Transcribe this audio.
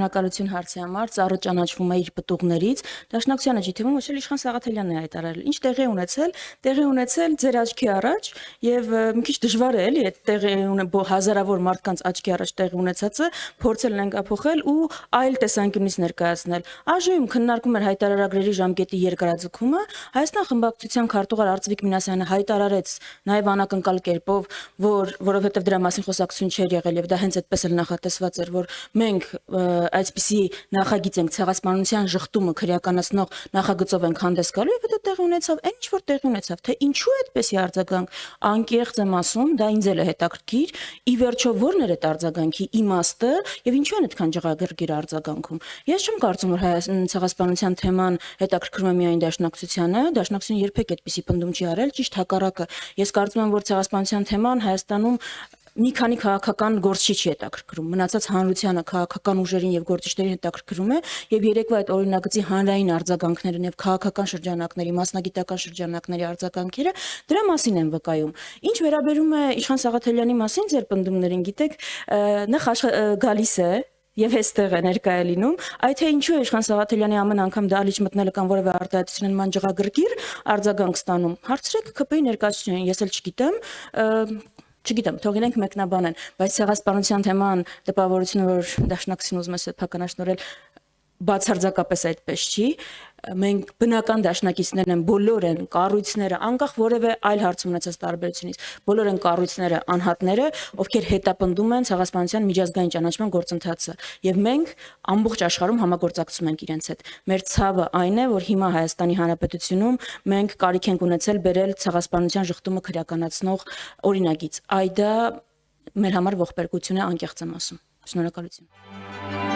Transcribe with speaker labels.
Speaker 1: Շնորհակալություն հարցի համար, ծառը ճանաչվում է իր պտուղներից։ Դաշնակցությանը չի թվում, ոչ էլ Իշխան Սաղաթելյանն է հայտարարել։ Ինչ տեղի ունեցել, ձեր աչքի առաջ եւ մի քիչ դժվար է էլի այդ տեղի հազարավոր մարդկանց աչքի առաջ տեղի ունեցածը փորձել նենգափոխել ու այլ տեսանկյունից ներկայացնել։ Այժմ քննարկում էր հայտարարագրերի ժամկետի երկարաձգումը, Հայաստան խմբակցության քարտուղար Արծվիկ Մինասյանը հայտարարեց նաև անակնկալ կերպով, որովհետև դրա մասին խոսակցություն չէր եղել եւ դա հենց այդպես էլ նախատեսված էր, որ մենք այսպիսի նախագիծ ենք ցեղասպանության շղթումը քրեականացնող նախագծով ենք հանդես գալու եւ դա տեղի ունեցավ, այն ինչ որ տեղի ունեցավ, թե ինչու այդպեսի արձագանք, անկեղծ եմ ասում, դա ինձ էլ է հետաքրքիր, ի վերջո ո՞րն էր այդ արձագանքի իմաստը եւ ինչու են այդքան ջղագրգիռ արձագանքում։ Ես չեմ կարծում, որ Հայաստան ցեղասպանության թեման հետաքրքրում է միայն Դաշնակցությունը երբեք այդպիսի պնդում չի արել, ճիշտ հակառակը։ Ես կարծում եմ, որ ցեղասպանության թեման Հայաստանում մի քանի քաղաքական գործիչ չի հետաքրքրում, մնացած հանրությանը, քաղաքական ուժերին եւ գործիչներին հետաքրքրում է եւ երեկվա այդ օրինագծի հանրային արձագանքներն եւ քաղաքական շրջանակների, մասնագիտական շրջանակների արձագանքերը դրա մասին են վկայում։ Ինչ վերաբերում է Իշխան Սաղաթելյանի մասին ձեր պնդումներին, գիտեք, նախ գալիս է եւ այստեղ է ներկայ է լինում, այդ թե ինչու է Իշխան Սաղաթելյանի ամեն անգամ դալիճ մտնելը կամ որևէ արտահայտություն նման ջղագրգիռ արձագանք ստանում, հարցրեք ԿՊ-ի ներկայացուցիչներին, ես էլ չգիտեմ, թող իրենք մեկնաբանեն, բայց ցեղասպանության թեման տպավորությունը, որ Դաշնակցությունը ուզում է սեփականաշնորհել, բացարձակապես այդպես չի։ Մենք բնական դաշնակիցներն են, բոլոր են կառույցները, անկախ որևէ այլ հարց ունեցած տարբերությունից, բոլոր են կառույցները, անհատները, ովքեր հետապնդում են ցեղասպանության միջազգային ճանաչման գործընթացը, եւ մենք ամբողջ աշխարհում համագործակցում ենք իրենց հետ։ Մեր ցավը այն է, որ հիմա Հայաստանի Հանրապետությունում մենք կարիք ենք ունեցել բերել ցեղասպանության շղթումը քրեականացնող օրինագիծ։ Այդ դա մեր համար ողբերգություն է, անկեղծ եմ ասում։ Շնորհակալություն։